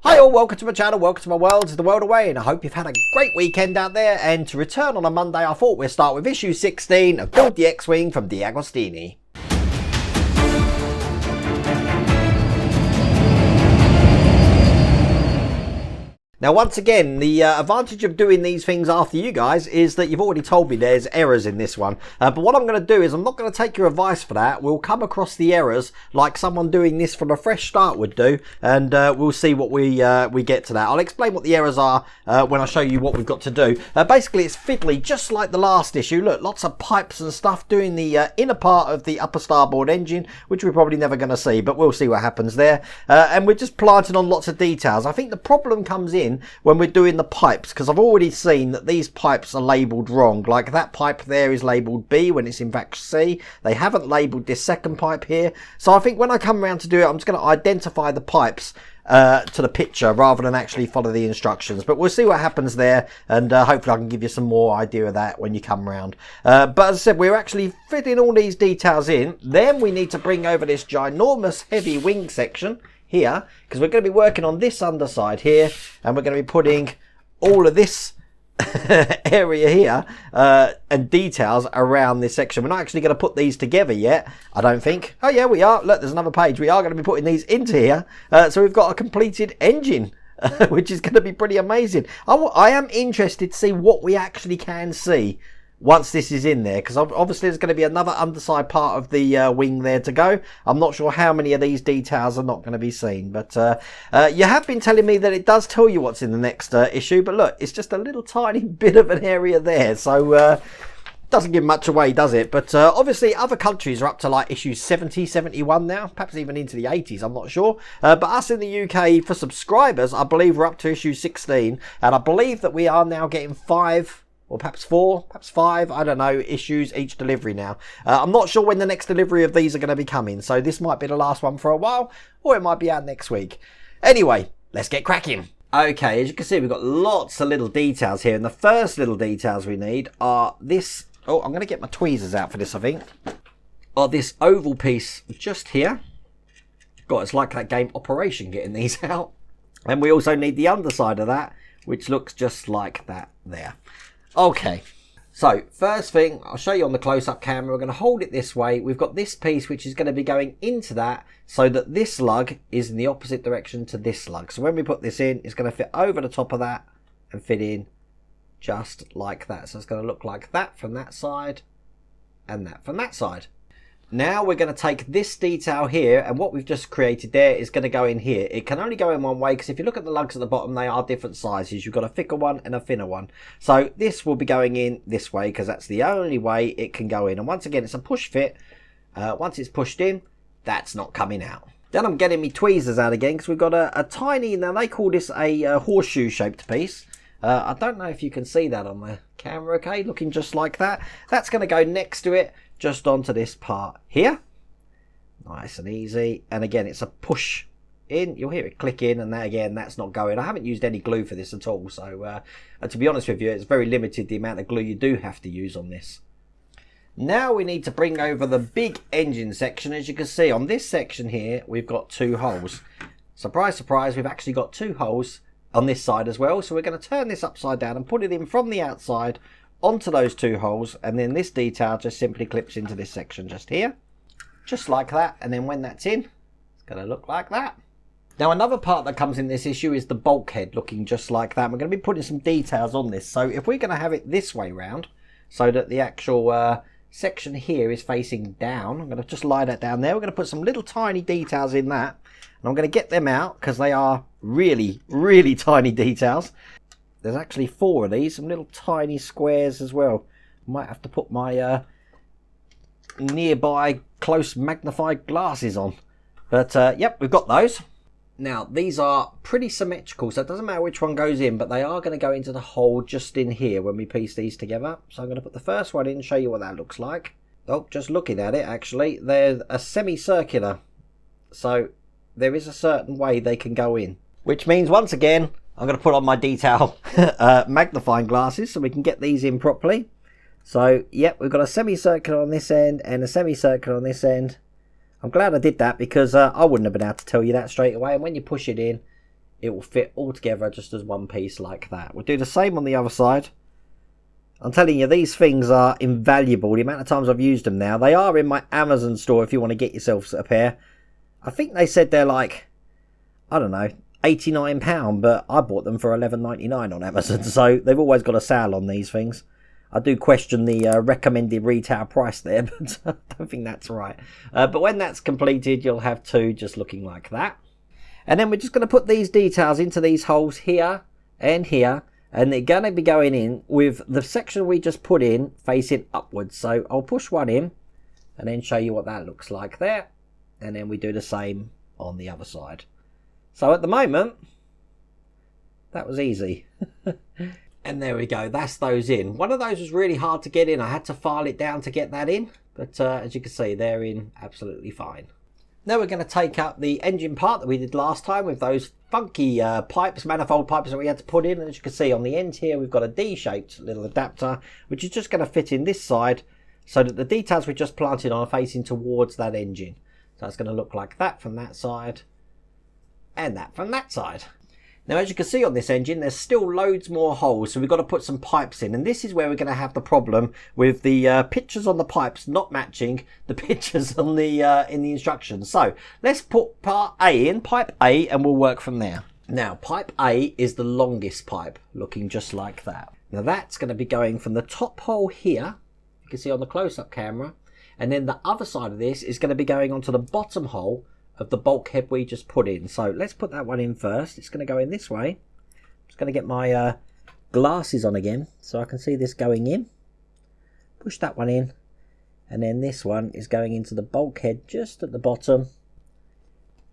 Hi all, welcome to my channel, welcome to my world, the world away, and I hope you've had a great weekend out there. And to return on a Monday, I thought we'd start with issue 16 of Build the X-Wing from Deagostini. Now, once again, the advantage of doing these things after you guys is that you've already told me there's errors in this one. But what I'm going to do is I'm not going to take your advice for that. We'll come across the errors like someone doing this from a fresh start would do, and we'll see what we get to that. I'll explain what the errors are when I show you what we've got to do. Basically, it's fiddly, just like the last issue. Look, lots of pipes and stuff doing the inner part of the upper starboard engine, which we're probably never going to see, but we'll see what happens there. And we're just planting on lots of details. I think the problem comes in when we're doing the pipes, because I've already seen that these pipes are labelled wrong. Like that pipe there is labelled B when it's in fact C. They haven't labelled this second pipe here. So I think when I come around to do it, I'm just going to identify the pipes to the picture rather than actually follow the instructions. But we'll see what happens there, and hopefully I can give you some more idea of that when you come around. But as I said, we're actually fitting all these details in. Then we need to bring over this ginormous heavy wing section here, because we're going to be working on this underside here, and we're going to be putting all of this area here and details around this section. We're not actually going to put these together yet, I don't think. Oh yeah, we are. Look, there's another page. We are going to be putting these into here, so we've got a completed engine which is going to be pretty amazing. I am interested to see what we actually can see once this is in there, because obviously there's going to be another underside part of the wing there to go. I'm not sure how many of these details are not going to be seen, but you have been telling me that it does tell you what's in the next issue. But look, it's just a little tiny bit of an area there, so doesn't give much away, does it? But obviously other countries are up to like issue 70, 71 now, perhaps even into the 80s, I'm not sure. But us in the UK, for subscribers, I believe we're up to issue 16, and I believe that we are now getting 5 or perhaps 4, perhaps 5, I don't know, issues each delivery now. I'm not sure when the next delivery of these are going to be coming, so this might be the last one for a while, or it might be out next week. Anyway, let's get cracking. Okay, as you can see, we've got lots of little details here, and the first little details we need are this. Oh, I'm going to get my tweezers out for this, I think. Are this oval piece just here. God, it's like that game Operation getting these out. And we also need the underside of that, which looks just like that there. Okay, so first thing, I'll show you on the close-up camera. We're going to hold it this way. We've got this piece which is going to be going into that, so that this lug is in the opposite direction to this lug. So when we put this in, it's going to fit over the top of that and fit in just like that. So it's going to look like that from that side and that from that side. Now we're going to take this detail here, and what we've just created there is going to go in here. It can only go in one way, because if you look at the lugs at the bottom, they are different sizes. You've got a thicker one and a thinner one. So this will be going in this way, because that's the only way it can go in. And once again, it's a push fit. Once it's pushed in, that's not coming out. Then I'm getting me tweezers out again, because we've got a tiny, now they call this a horseshoe shaped piece. I don't know if you can see that on the camera, okay, looking just like that. That's going to go next to it, just onto this part here. Nice and easy. And again, it's a push in. You'll hear it click in, and that, again, that's not going. I haven't used any glue for this at all, so to be honest with you, it's very limited the amount of glue you do have to use on this. Now we need to bring over the big engine section. As you can see on this section here, we've got 2 holes. Surprise, surprise, we've actually got 2 holes on this side as well. So we're going to turn this upside down and put it in from the outside onto those 2 holes, and then this detail just simply clips into this section just here, just like that. And then when that's in, it's going to look like that. Now another part that comes in this issue is the bulkhead, looking just like that. We're going to be putting some details on this. So if we're going to have it this way round, so that the actual section here is facing down, I'm going to just lie that down there. We're going to put some little tiny details in that, and I'm going to get them out because they are really, really tiny details. There's actually 4 of these, some little tiny squares as well. Might have to put my nearby close magnified glasses on. But yep, we've got those. Now these are pretty symmetrical, so it doesn't matter which one goes in, but they are going to go into the hole just in here when we piece these together. So I'm going to put the first one in and show you what that looks like. Oh, just looking at it, actually, they're a semicircular. So there is a certain way they can go in. Which means, once again, I'm going to put on my detail magnifying glasses so we can get these in properly. So, yep, we've got a semicircular on this end and a semicircular on this end. I'm glad I did that, because I wouldn't have been able to tell you that straight away. And when you push it in, it will fit all together just as one piece like that. We'll do the same on the other side. I'm telling you, these things are invaluable. The amount of times I've used them now. They are in my Amazon store if you want to get yourself a pair. I think they said they're like, I don't know, £89, but I bought them for £11.99 on Amazon. So they've always got a sale on these things. I do question the recommended retail price there, but I don't think that's right. But when that's completed, you'll have two just looking like that. And then we're just going to put these details into these holes here and here. And they're going to be going in with the section we just put in facing upwards. So I'll push one in and then show you what that looks like there. And then we do the same on the other side. So at the moment, that was easy. And there we go, that's those in. One of those was really hard to get in. I had to file it down to get that in. But as you can see, they're in absolutely fine. Now we're going to take up the engine part that we did last time with those funky pipes, manifold pipes that we had to put in. And as you can see on the end here, we've got a D-shaped little adapter, which is just going to fit in this side so that the details we just planted on are facing towards that engine. So it's going to look like that from that side and that from that side. Now, as you can see on this engine, there's still loads more holes, so we've got to put some pipes in. And this is where we're going to have the problem with the pictures on the pipes not matching the pictures on the in the instructions. So let's put part A in, pipe A, and we'll work from there. Now, pipe A is the longest pipe, looking just like that. Now, that's going to be going from the top hole here, you can see on the close-up camera, and then the other side of this is going to be going onto the bottom hole of the bulkhead we just put in. So let's put that one in first. It's going to go in this way. I'm just going to get my glasses on again so I can see this going in. Push that one in, and then this one is going into the bulkhead just at the bottom,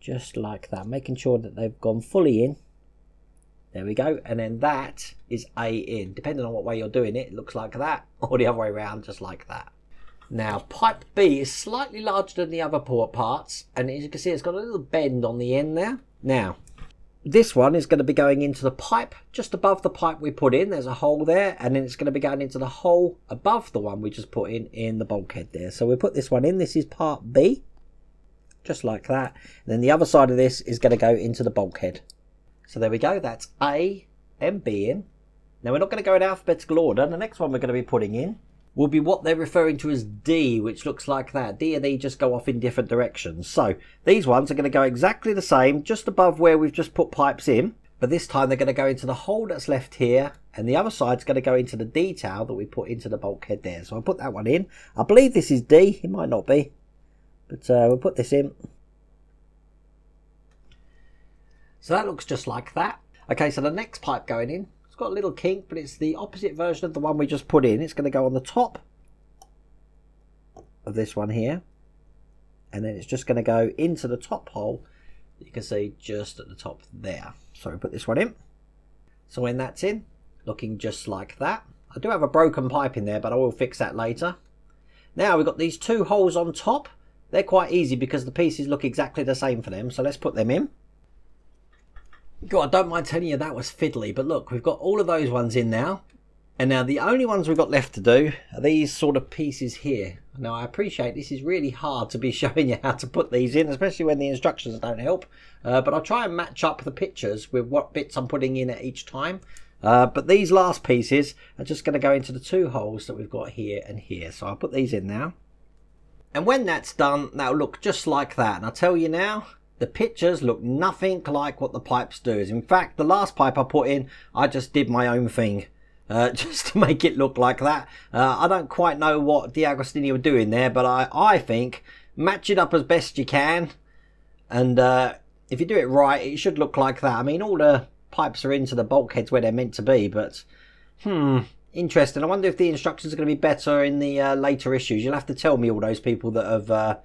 just like that, making sure that they've gone fully in. There we go. And then that is A in. Depending on what way you're doing it, it looks like that, or the other way around, just like that. Now, pipe B is slightly larger than the other parts, and as you can see, it's got a little bend on the end there. Now, this one is going to be going into the pipe just above the pipe we put in. There's a hole there, and then it's going to be going into the hole above the one we just put in the bulkhead there. So we put this one in. This is part B, just like that. And then the other side of this is going to go into the bulkhead. So there we go. That's A and B in. Now, we're not going to go in alphabetical order. The next one we're going to be putting in will be what they're referring to as D, which looks like that. D and E just go off in different directions. So these ones are going to go exactly the same, just above where we've just put pipes in. But this time they're going to go into the hole that's left here, and the other side's going to go into the detail that we put into the bulkhead there. So I'll put that one in. I believe this is D. It might not be, but we'll put this in. So that looks just like that. Okay, so the next pipe going in, it's got a little kink, but it's the opposite version of the one we just put in. It's going to go on the top of this one here, and then it's just going to go into the top hole. You can see just at the top there. So we put this one in. So when that's in, looking just like that. I do have a broken pipe in there, but I will fix that later. Now we've got these two holes on top. They're quite easy because the pieces look exactly the same for them. So let's put them in. God, I don't mind telling you that was fiddly, but look, we've got all of those ones in now. And now the only ones we've got left to do are these sort of pieces here. Now I appreciate this is really hard to be showing you how to put these in, especially when the instructions don't help. But I'll try and match up the pictures with what bits I'm putting in at each time. But these last pieces are just going to go into the two holes that we've got here and here. So I'll put these in now. And when that's done, that'll look just like that. And I'll tell you now, the pictures look nothing like what the pipes do. In fact, the last pipe I put in, I just did my own thing. Just to make it look like that. I don't quite know what Deagostini were doing there, but I think match it up as best you can, and if you do it right, it should look like that. I mean, all the pipes are into the bulkheads where they're meant to be, but interesting. I wonder if the instructions are going to be better in the later issues. You'll have to tell me, all those people that have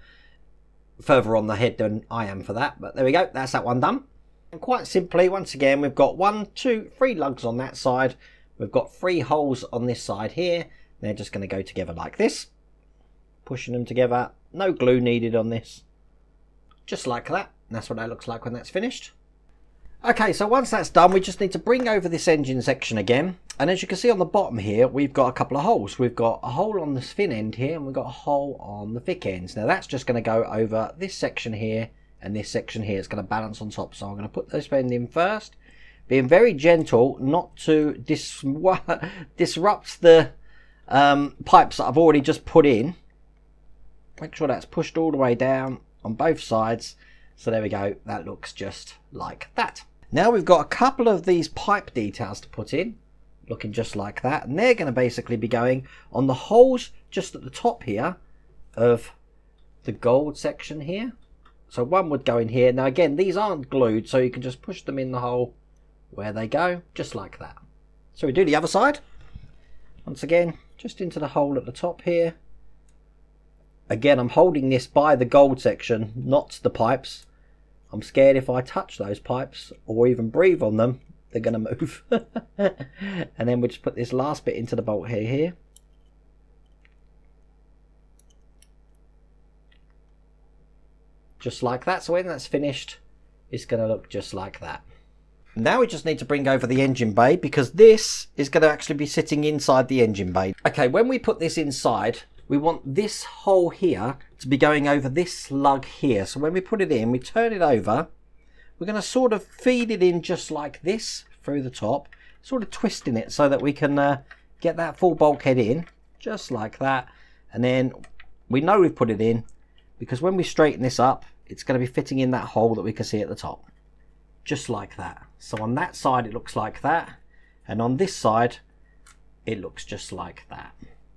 further on the head than I am for that. But there we go, that's that one done. And quite simply, once again, we've got 1, 2, 3 lugs on that side. We've got 3 holes on this side here. They're just going to go together like this. Pushing them together. No glue needed on this. Just like that. And that's what that looks like when that's finished. Okay, so once that's done, we just need to bring over this engine section again. And as you can see on the bottom here, we've got a couple of holes. We've got a hole on the thin end here, and we've got a hole on the thick ends. Now that's just going to go over this section here and this section here is going to balance on top. So I'm going to put this end in first, being very gentle not to disrupt the pipes that I've already just put in. Make sure that's pushed all the way down on both sides. So there we go, that looks just like that. Now we've got a couple of these pipe details to put in, looking just like that, and they're going to basically be going on the holes just at the top here of the gold section here. So one would go in here. Now again, these aren't glued, so you can just push them in the hole where they go, just like that. So we do the other side. Once again, just into the hole at the top here. Again, I'm holding this by the gold section, not the pipes. I'm scared if I touch those pipes or even breathe on them, they're going to move. And then we'll just put this last bit into the bolt here. Just like that. So when that's finished, it's going to look just like that. Now we just need to bring over the engine bay, because this is going to actually be sitting inside the engine bay. Okay, when we put this inside, we want this hole here to be going over this lug here. So when we put it in, we turn it over. We're going to sort of feed it in just like this through the top, sort of twisting it so that we can get that full bulkhead in, just like that. And then we know we've put it in, because when we straighten this up, it's going to be fitting in that hole that we can see at the top, just like that. So on that side, it looks like that. And on this side, it looks just like that.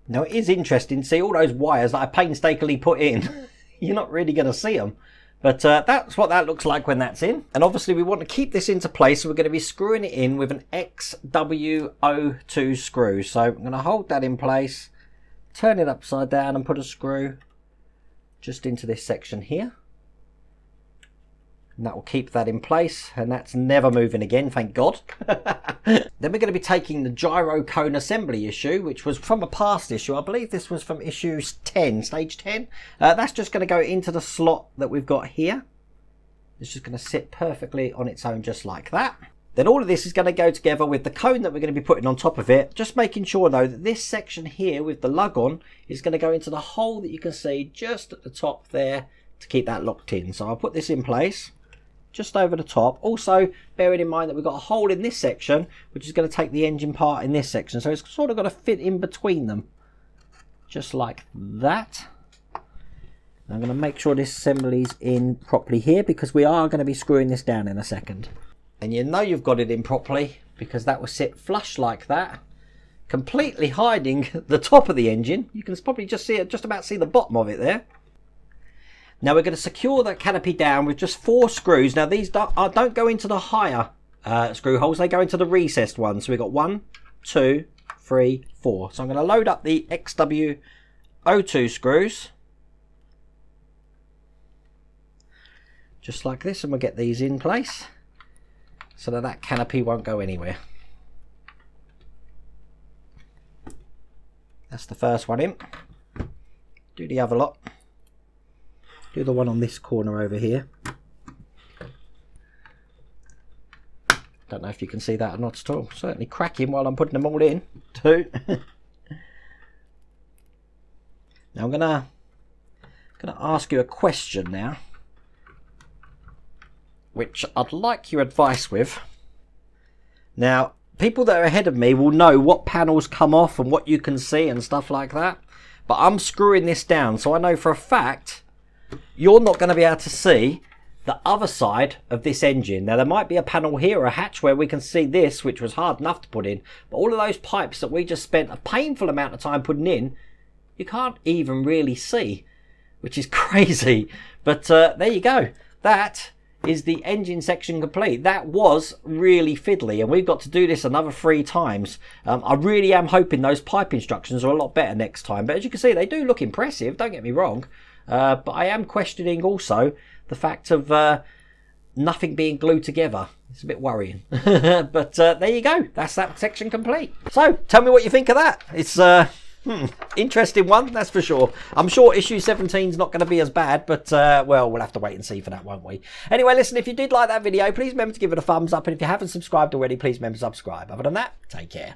Now it is interesting to see all those wires that I painstakingly put in. You're not really going to see them. But that's what that looks like when that's in. And obviously we want to keep this into place, so we're going to be screwing it in with an XWO2 screw. So I'm going to hold that in place, turn it upside down and put a screw just into this section here. And that will keep that in place, and that's never moving again, thank God. Then we're going to be taking the gyro cone assembly issue, which was from a past issue. I believe this was from issue 10, stage 10. That's just going to go into the slot that we've got here. It's just going to sit perfectly on its own, just like that. Then all of this is going to go together with the cone that we're going to be putting on top of it. Just making sure though that this section here with the lug on is going to go into the hole that you can see just at the top there to keep that locked in. So I'll put this in place just over the top. Also bearing in mind that we've got a hole in this section which is going to take the engine part in this section, so it's sort of got to fit in between them, just like that. I'm going to make sure this assembly's in properly here, because we are going to be screwing this down in a second. And you know you've got it in properly because that will sit flush like that, completely hiding the top of the engine. You can probably just see it, just about see the bottom of it there. Now we're going to secure that canopy down with just 4 screws. Now these don't go into the higher screw holes, they go into the recessed ones. So we've got 1, 2, 3, 4. So I'm going to load up the XWO2 screws. Just like this, and we'll get these in place so that that canopy won't go anywhere. That's the first one in. Do the other lot. Do the one on this corner over here. Don't know if you can see that or not at all. Certainly cracking while I'm putting them all in too. Now I'm gonna ask you a question now, which I'd like your advice with. Now, people that are ahead of me will know what panels come off and what you can see and stuff like that. But I'm screwing this down, so I know for a fact you're not going to be able to see the other side of this engine. Now there might be a panel here or a hatch where we can see this, which was hard enough to put in, but all of those pipes that we just spent a painful amount of time putting in, you can't even really see, which is crazy. But there you go, that is the engine section complete. That was really fiddly, and we've got to do this another 3 times. I really am hoping those pipe instructions are a lot better next time, but as you can see, they do look impressive, don't get me wrong. But I am questioning also the fact of nothing being glued together. It's a bit worrying. But there you go. That's that section complete. So tell me what you think of that. It's interesting one, that's for sure. I'm sure issue 17 is not going to be as bad, but well, we'll have to wait and see for that, won't we? Anyway, listen, if you did like that video, please remember to give it a thumbs up. And if you haven't subscribed already, please remember to subscribe. Other than that, take care.